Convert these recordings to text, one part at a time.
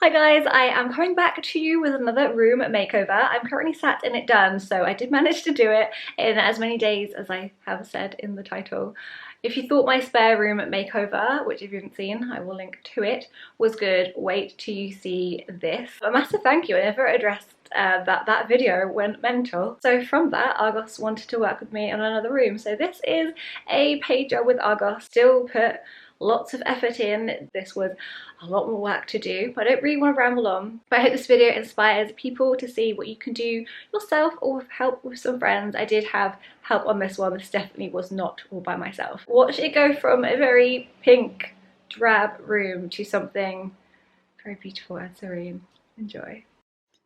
Hi guys, I am coming back to you with another room makeover. I'm currently sat in it done, so I did manage to do it in as many days as I have said in the title. If you thought my spare room makeover, which if you haven't seen, I will link to it, was good, wait till you see this. A massive thank you, I never addressed that video went mental. So from that, Argos wanted to work with me on another room. So this is a paid job with Argos, still put lots of effort in. This was a lot more work to do, but I don't really want to ramble on. But I hope this video inspires people to see what you can do yourself or with help with some friends. I did have help on this one. This definitely was not all by myself. Watch it go from a very pink, drab room to something very beautiful and serene. Enjoy.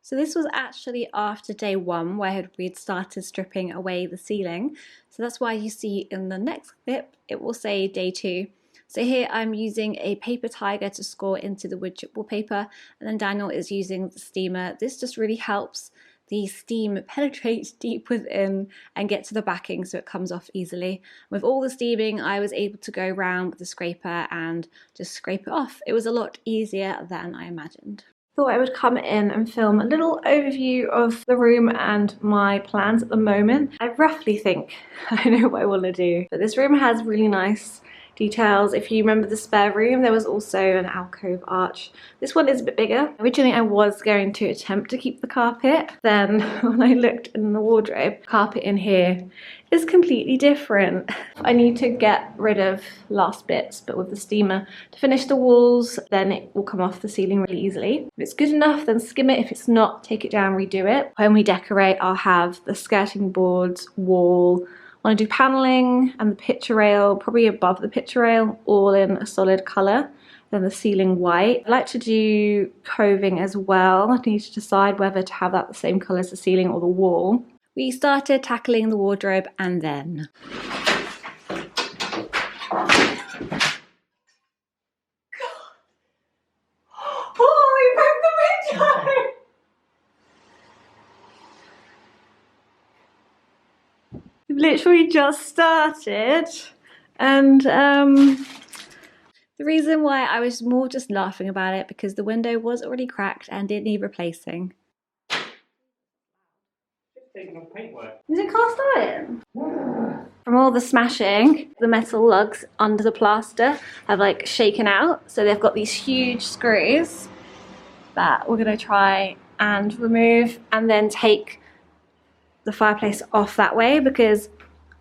So this was actually after day one where we'd started stripping away the ceiling. So that's why you see in the next clip, it will say day two. So here I'm using a paper tiger to score into the wood chip wallpaper, and then Daniel is using the steamer. This just really helps the steam penetrate deep within and get to the backing so it comes off easily. With all the steaming, I was able to go around with the scraper and just scrape it off. It was a lot easier than I imagined. Thought I would come in and film a little overview of the room and my plans at the moment. I roughly think I know what I want to do, but this room has really nice details. If you remember the spare room, there was also an alcove arch. This one is a bit bigger. Originally I was going to attempt to keep the carpet, then when I looked in the wardrobe, carpet in here is completely different. I need to get rid of last bits, but with the steamer to finish the walls, then it will come off the ceiling really easily. If it's good enough, then skim it. If it's not, take it down, redo it. When we decorate, I'll have the skirting boards, wall, I want to do paneling and the picture rail, probably above the picture rail, all in a solid colour. Then the ceiling white. I like to do coving as well. I need to decide whether to have that the same colour as the ceiling or the wall. We started tackling the wardrobe and then literally just started, and the reason why I was more just laughing about it because the window was already cracked and did need replacing. Is it cast iron? From all the smashing, the metal lugs under the plaster have like shaken out, so they've got these huge screws that we're going to try and remove and then take the fireplace off that way because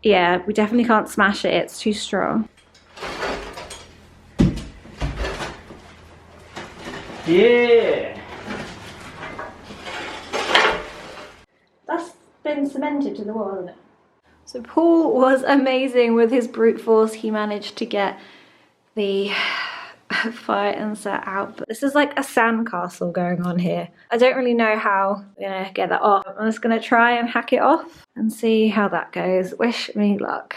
yeah, we definitely can't smash it, it's too strong. Yeah! That's been cemented to the wall, hasn't it? So Paul was amazing with his brute force. He managed to get the fire insert out, but this is like a sandcastle going on here. I don't really know how I'm gonna get that off. I'm just gonna try and hack it off and see how that goes. Wish me luck.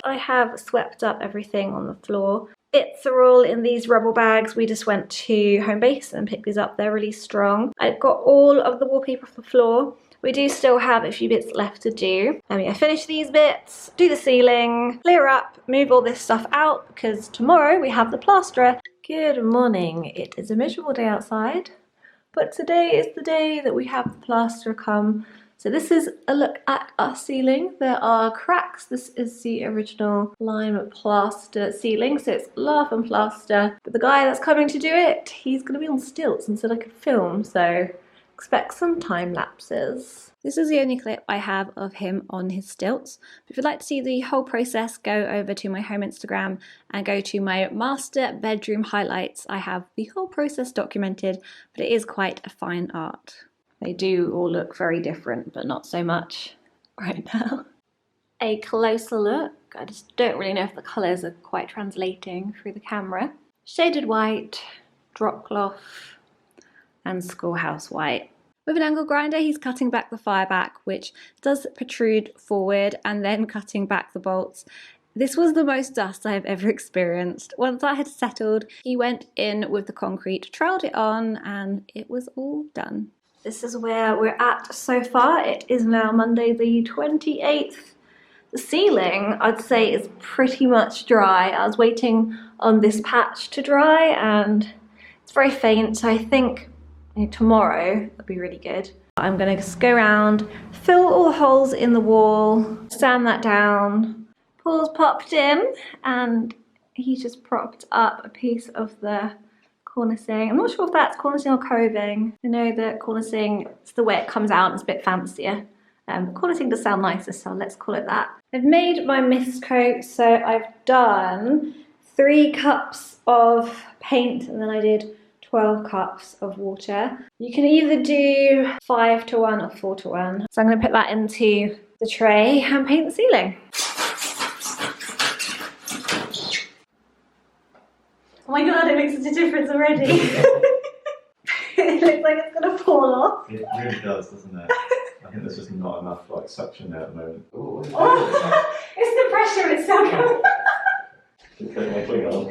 I have swept up everything on the floor. Bits are all in these rubble bags. We just went to Homebase and picked these up. They're really strong. I've got all of the wallpaper off the floor. We do still have a few bits left to do. I'm gonna finish these bits, do the ceiling, clear up, move all this stuff out because tomorrow we have the plasterer. Good morning. It is a miserable day outside, but today is the day that we have the plasterer come. So this is a look at our ceiling. There are cracks. This is the original lime plaster ceiling, so it's lath and plaster. But the guy that's coming to do it, he's gonna be on stilts instead I could film, so expect some time lapses. This is the only clip I have of him on his stilts. If you'd like to see the whole process, go over to my home Instagram and go to my master bedroom highlights. I have the whole process documented, but it is quite a fine art. They do all look very different, but not so much right now. A closer look. I just don't really know if the colours are quite translating through the camera. Shaded white, drop cloth, and schoolhouse white. With an angle grinder, he's cutting back the fire back, which does protrude forward, and then cutting back the bolts. This was the most dust I have ever experienced. Once that had settled, he went in with the concrete, troweled it on, and it was all done. This is where we're at so far. It is now Monday the 28th. The The ceiling, I'd say, is pretty much dry. I was waiting on this patch to dry and it's very faint, so I think tomorrow it'll be really good. I'm gonna just go around, fill all the holes in the wall, sand that down. Paul's popped in and he's just propped up a piece of the cornicing. I'm not sure if that's cornicing or coving. I know that cornicing, it's the way it comes out, it's a bit fancier. Cornicing does sound nicer, so let's call it that. I've made my mist coat, so I've done 3 cups of paint and then I did 12 cups of water. You can either do 5 to 1 or 4 to 1. So I'm going to put that into the tray and paint the ceiling. Oh my god, it makes such a difference already. It looks like it's going to fall off. It really does, doesn't it? I think there's just not enough like suction there at the moment. Ooh, Oh, it's the pressure, it's so coming. Just put my cling on.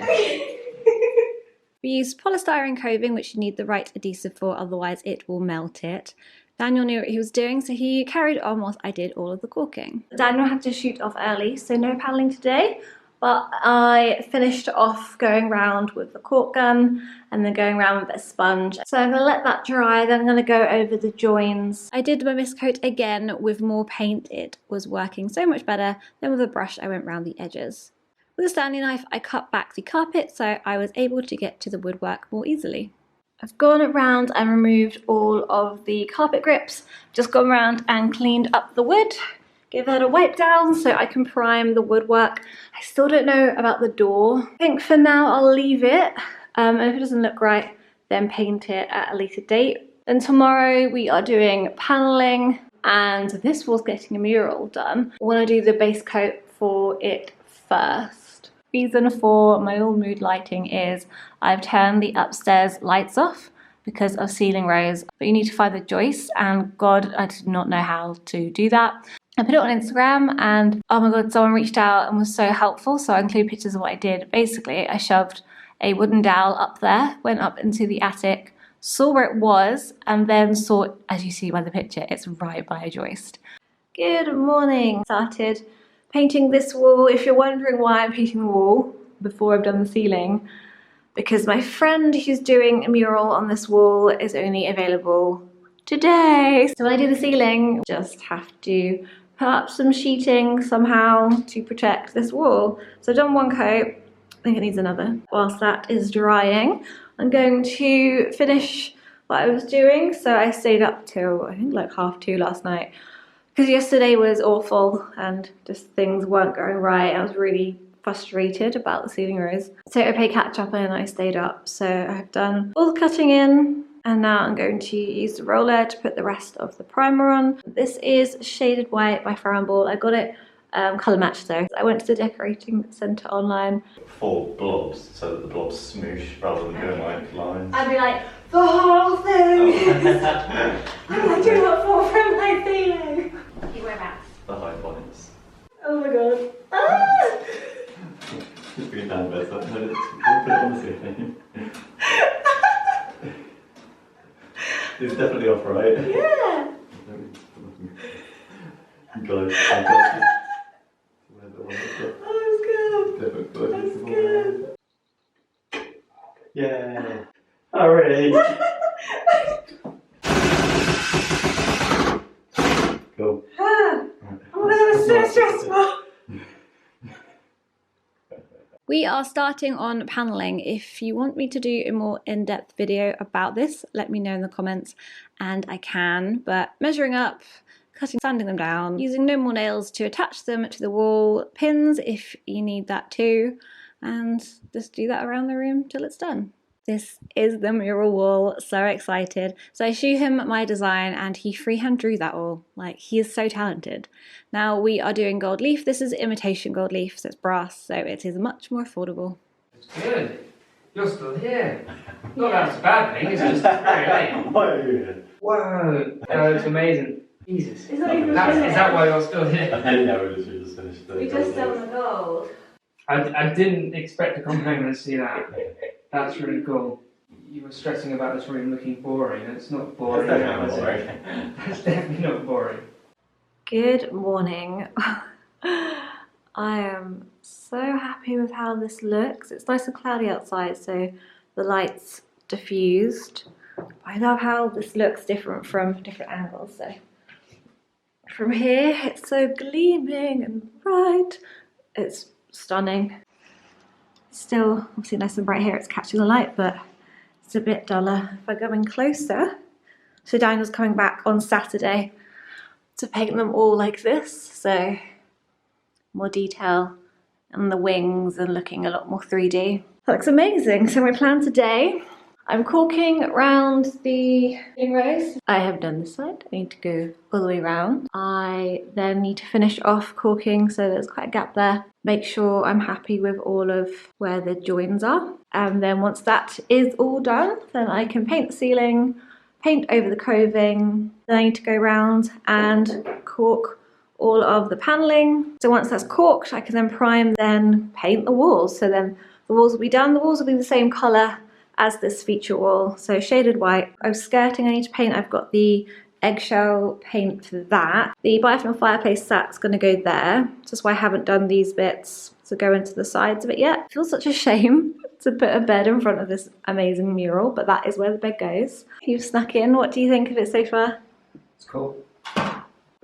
We used polystyrene coving, which you need the right adhesive for, otherwise it will melt it. Daniel knew what he was doing, so he carried on whilst I did all of the caulking. Daniel had to shoot off early, so no paddling today, but I finished off going round with the caulk gun and then going around with a sponge. So I'm going to let that dry, then I'm going to go over the joins. I did my mist coat again with more paint. It was working so much better. Then with a brush I went round the edges. With a Stanley knife I cut back the carpet so I was able to get to the woodwork more easily. I've gone around and removed all of the carpet grips. Just gone around and cleaned up the wood. Give that a wipe down so I can prime the woodwork. I still don't know about the door. I think for now I'll leave it. And if it doesn't look right, then paint it at a later date. Then tomorrow we are doing paneling and this wall's getting a mural done. I want to do the base coat for it first. Reason for my little mood lighting is I've turned the upstairs lights off because of ceiling rose, but you need to find the joist and God, I did not know how to do that. I put it on Instagram and oh my god, someone reached out and was so helpful, so I include pictures of what I did. Basically, I shoved a wooden dowel up there, went up into the attic, saw where it was, and then saw, as you see by the picture, it's right by a joist. Good morning. Started painting this wall. If you're wondering why I'm painting the wall before I've done the ceiling, because my friend who's doing a mural on this wall is only available today. So when I do the ceiling, just have to put up some sheeting somehow to protect this wall. So I've done one coat, I think it needs another. Whilst that is drying, I'm going to finish what I was doing. So I stayed up till I think like 2:30 last night because yesterday was awful and just things weren't going right. I was really frustrated about the ceiling rose. So I played catch up and I stayed up. So I've done all the cutting in. And now I'm going to use the roller to put the rest of the primer on. This is Shaded White by Ball. I got it colour matched though. I went to the decorating centre online. 4 blobs so that the blobs smoosh rather than going like lines. I'd be like, the whole thing! I'm like, do not fall from my ceiling! Okay, whereabouts? The high points. Oh my god. Ah! Just bring it down a bit, so put it on the ceiling. It's definitely off, right? Yeah! God, Oh, it's good. That's good. yeah. Alright. Cool. Oh my god, that was so stressful. We are starting on paneling. If you want me to do a more in-depth video about this, let me know in the comments and I can. But measuring up, cutting, sanding them down, using no more nails to attach them to the wall, pins if you need that too, and just do that around the room till it's done. This is the mural wall, so excited. So I showed him my design and he freehand drew that all. Like, he is so talented. Now we are doing gold leaf. This is imitation gold leaf, so it's brass, so it is much more affordable. It's good. You're still here. Not that's a bad thing, it's just very late. Why are you here? Whoa, that looks amazing. Jesus. It's not even Is that why you're still here? Yeah, we just finished the We just done the gold. I didn't expect to come home and see that. That's really cool. You were stressing about this room looking boring. It's not boring. That's definitely not boring. That's definitely not boring. Good morning. I am so happy with how this looks. It's nice and cloudy outside, so the light's diffused. I love how this looks different from different angles. So from here, it's so gleaming and bright. It's stunning. Still obviously nice and bright here. It's catching the light, but it's a bit duller. If I go in closer, so Daniel's coming back on Saturday to paint them all like this. So more detail and the wings and looking a lot more 3D. That looks amazing. So my plan today, I'm caulking around the living rows. I have done this side. I need to go all the way around. I then need to finish off caulking, so there's quite a gap there. Make sure I'm happy with all of where the joins are. And then once that is all done, then I can paint the ceiling, paint over the coving. Then I need to go around and caulk all of the paneling. So once that's caulked, I can then prime, then paint the walls. So then the walls will be done. The walls will be the same colour as this feature wall, so shaded white. Skirting I need to paint. I've got the eggshell paint for that. The biagonal fireplace that's going to go there. That's why I haven't done these bits to go into the sides of it yet. It feels such a shame to put a bed in front of this amazing mural, but that is where the bed goes. You've snuck in. What do you think of it so far? It's cool.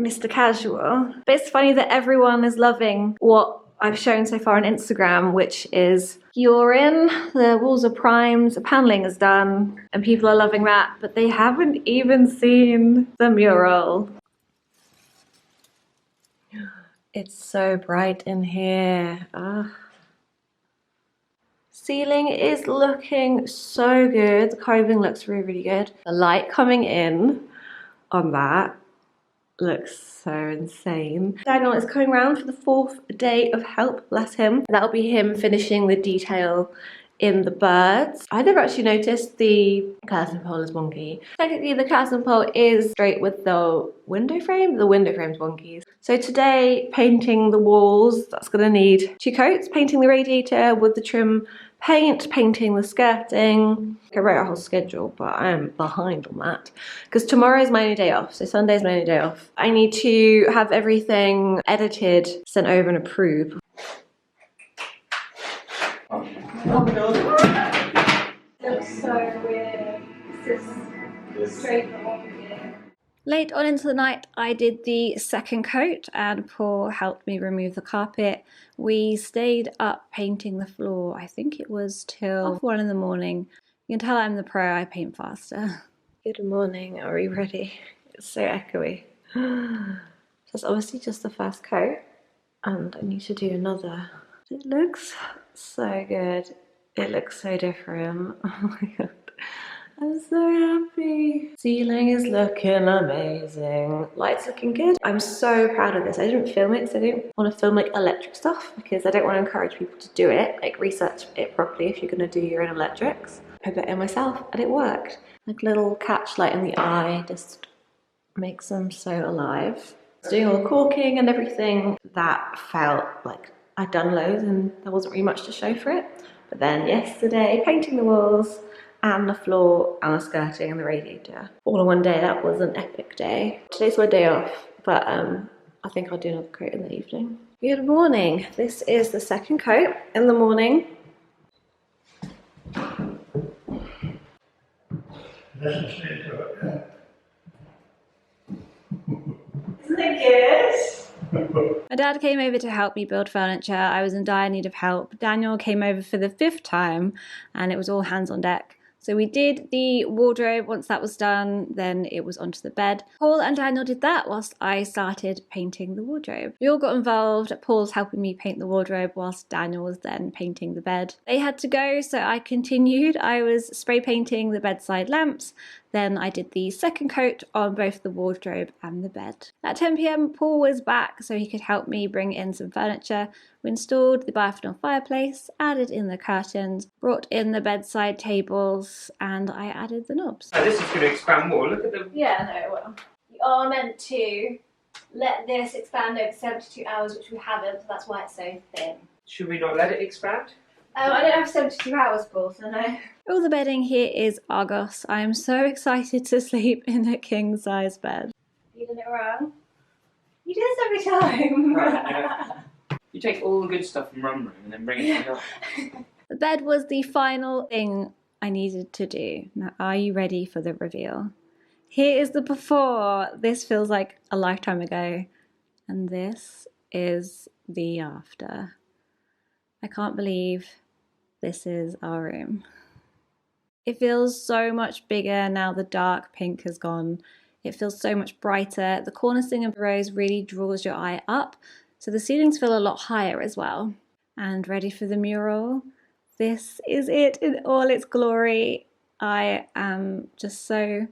Mr. Casual. But it's funny that everyone is loving what I've shown so far on Instagram, which is you're in, the walls are primed, the paneling is done, and people are loving that, but they haven't even seen the mural. It's so bright in here. Ceiling is looking so good. The coving looks really, really good. The light coming in on that looks so insane. Daniel is coming round for the 4th day of help, bless him. That'll be him finishing the detail in the birds. I never actually noticed the curtain pole is wonky. Technically the curtain pole is straight with the window frame. The window frame's wonky. So today, painting the walls, that's gonna need 2 coats. Painting the radiator with the trim paint, painting the skirting. I wrote a whole schedule, but I'm behind on that because tomorrow is my only day off, so Sunday is my only day off. I need to have everything edited, sent over and approved. Oh my god. Looks so weird. It's just straight from here. Late on into the night, I did the second coat and Paul helped me remove the carpet. We stayed up painting the floor, I think it was till 1 in the morning. You can tell I'm the pro, I paint faster. Good morning, are we ready? It's so echoey. That's obviously just the first coat and I need to do another. It looks so good. It looks so different. Oh my god. I'm so happy. Ceiling is looking amazing. Light's looking good. I'm so proud of this. I didn't film it because I didn't want to film like electric stuff because I don't want to encourage people to do it. Like research it properly if you're going to do your own electrics. I put it in myself and it worked. Like little catch light in the eye just makes them so alive. Doing all the caulking and everything, that felt like I'd done loads and there wasn't really much to show for it. But then yesterday, painting the walls, and the floor and the skirting and the radiator all in one day. That was an epic day. Today's my day off, but I think I'll do another coat in the evening. Good morning. This is the second coat in the morning. Isn't it good? My dad came over to help me build furniture. I was in dire need of help. Daniel came over for the 5th time and it was all hands on deck. So we did the wardrobe. Once that was done, then it was onto the bed. Paul and Daniel did that whilst I started painting the wardrobe. We all got involved. Paul's helping me paint the wardrobe whilst Daniel was then painting the bed. They had to go, so I continued. I was spray painting the bedside lamps. Then I did the second coat on both the wardrobe and the bed. At 10 PM, Paul was back so he could help me bring in some furniture. We installed the biagonal fireplace, added in the curtains, brought in the bedside tables, and I added the knobs. Oh, this is going to expand more. Look at the... Yeah, no, it will. You are meant to let this expand over 72 hours, which we haven't, so that's why it's so thin. Should we not let it expand? I don't have 72 hours, Paul, so no. All the bedding here is Argos. I am so excited to sleep in a king-size bed. You did it wrong. You do this every time. You take all the good stuff from Rum Room and then bring it to the other. The bed was the final thing I needed to do. Now, are you ready for the reveal? Here is the before. This feels like a lifetime ago. And this is the after. I can't believe this is our room. It feels so much bigger now the dark pink has gone. It feels so much brighter. The cornicing of the rose really draws your eye up. So the ceilings feel a lot higher as well. And ready for the mural? This is it in all its glory. I am just so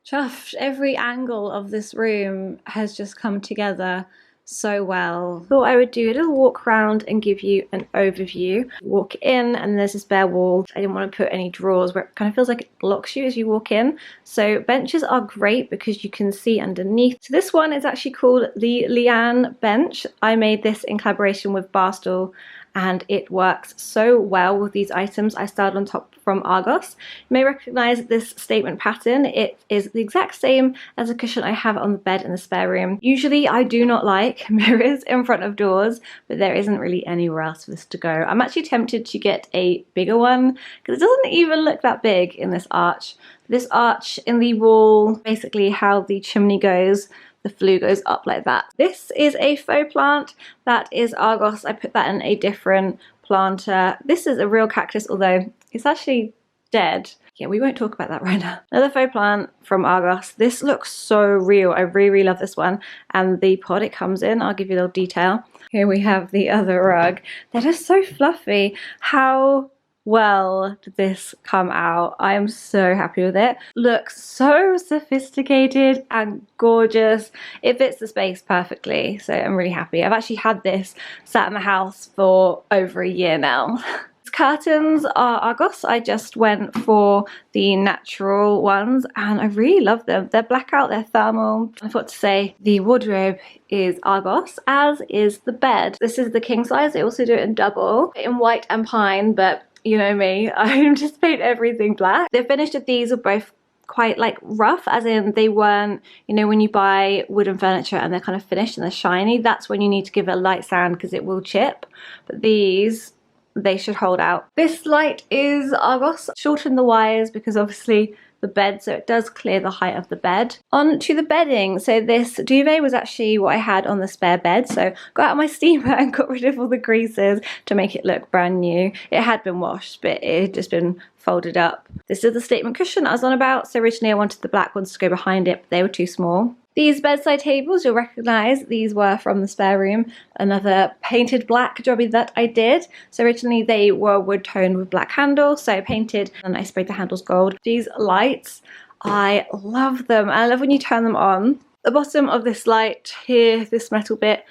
chuffed. Every angle of this room has just come together so well. Thought I would do a little walk around and give you an overview. Walk in and there's this bare wall. I didn't want to put any drawers where it kind of feels like it blocks you as you walk in. So benches are great because you can see underneath. So this one is actually called the Liane bench. I made this in collaboration with Baa Stool and it works so well with these items I styled on top from Argos. You may recognize this statement pattern. It is the exact same as a cushion I have on the bed in the spare room. Usually I do not like mirrors in front of doors, but there isn't really anywhere else for this to go. I'm actually tempted to get a bigger one because it doesn't even look that big in this arch. This arch in the wall, basically how the chimney goes, the flue goes up like that. This is a faux plant. That is Argos. I put that in a different planter. This is a real cactus, although it's actually dead. Yeah, we won't talk about that right now. Another faux plant from Argos. This looks so real. I really, really love this one. And the pot it comes in, I'll give you a little detail. Here we have the other rug. They're just so fluffy. How well did this come out? I am so happy with it. Looks so sophisticated and gorgeous. It fits the space perfectly, so I'm really happy. I've actually had this sat in the house for over a year now. Curtains are Argos. I just went for the natural ones and I really love them. They're blackout, they're thermal. I forgot to say the wardrobe is Argos, as is the bed. This is the king size. They also do it in double, in white and pine, but you know me, I just paint everything black. The finish of these are both quite like rough, as in they weren't, you know, when you buy wooden furniture and they're kind of finished and they're shiny, that's when you need to give it a light sand because it will chip. But these, they should hold out. This light is Argos. Shorten the wires because obviously the bed, so it does clear the height of the bed. On to the bedding. So this duvet was actually what I had on the spare bed, so got out my steamer and got rid of all the creases to make it look brand new. It had been washed, but it had just been folded up. This is the statement cushion I was on about. So originally I wanted the black ones to go behind it, but they were too small. These bedside tables, you'll recognise, these were from the spare room. Another painted black jobby that I did. So originally they were wood toned with black handles, so I painted and I sprayed the handles gold. These lights, I love them. I love when you turn them on. The bottom of this light here, this metal bit,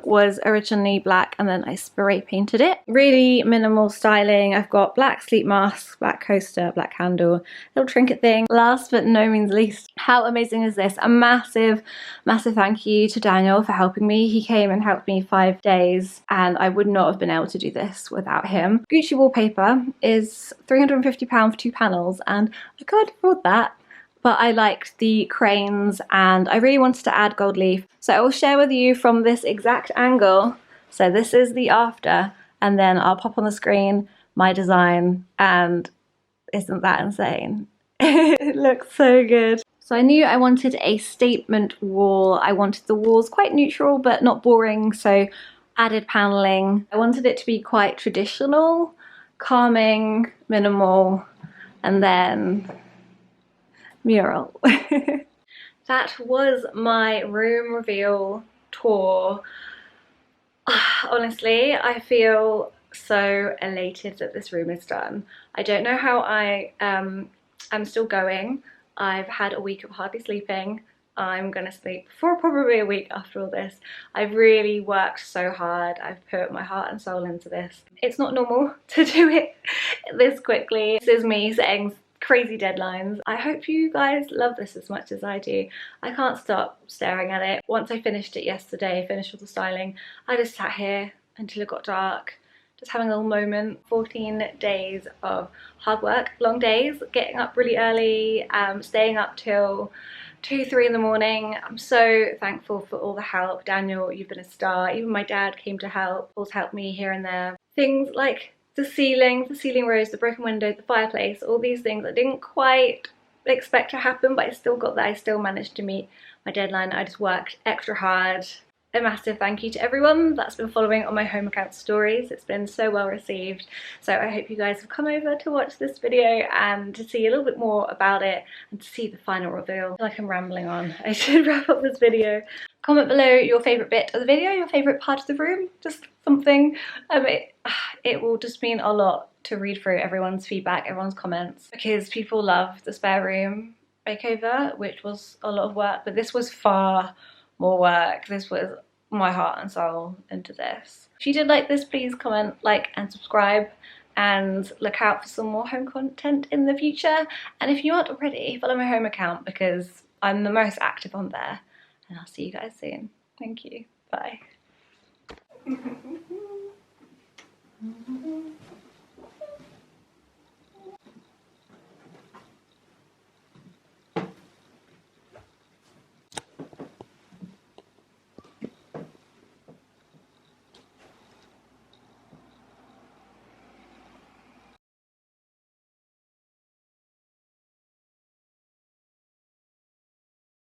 was originally black and then I spray painted it. Really minimal styling. I've got black sleep mask, black coaster, black candle, little trinket thing. Last but no means least, how amazing is this? A massive, massive thank you to Daniel for helping me. He came and helped me 5 days and I would not have been able to do this without him. Gucci wallpaper is £350 for 2 panels and I can't afford that. But I liked the cranes and I really wanted to add gold leaf. So I will share with you from this exact angle. So this is the after, and then I'll pop on the screen my design, and isn't that insane? It looks so good. So I knew I wanted a statement wall. I wanted the walls quite neutral but not boring, so added paneling. I wanted it to be quite traditional, calming, minimal, and then mural. That was my room reveal tour. Honestly, I feel so elated that this room is done. I don't know how I am still going. I've had a week of hardly sleeping. I'm gonna sleep for probably a week after all this. I've really worked so hard. I've put my heart and soul into this. It's not normal to do it this quickly. This is me setting crazy deadlines. I hope you guys love this as much as I do. I can't stop staring at it. Once I finished it yesterday, finished all the styling, I just sat here until it got dark, just having a little moment. 14 days of hard work, long days, getting up really early, staying up till 2, 3 in the morning. I'm so thankful for all the help. Daniel, you've been a star. Even my dad came to help, also helped me here and there. Things like the ceiling rose, the broken window, the fireplace, all these things I didn't quite expect to happen, but I still got there. I still managed to meet my deadline. I just worked extra hard. A massive thank you to everyone that's been following on my home account stories. It's been so well received. So I hope you guys have come over to watch this video and to see a little bit more about it and to see the final reveal. I feel like I'm rambling on. I should wrap up this video. Comment below your favourite bit of the video, your favourite part of the room, just something. It will just mean a lot to read through everyone's feedback, everyone's comments, because people love the spare room makeover, which was a lot of work, but this was far more work. This was my heart and soul into this. If you did like this, please comment, like and subscribe, and look out for some more home content in the future. And if you aren't already, follow my home account because I'm the most active on there. And I'll see you guys soon. Thank you. Bye.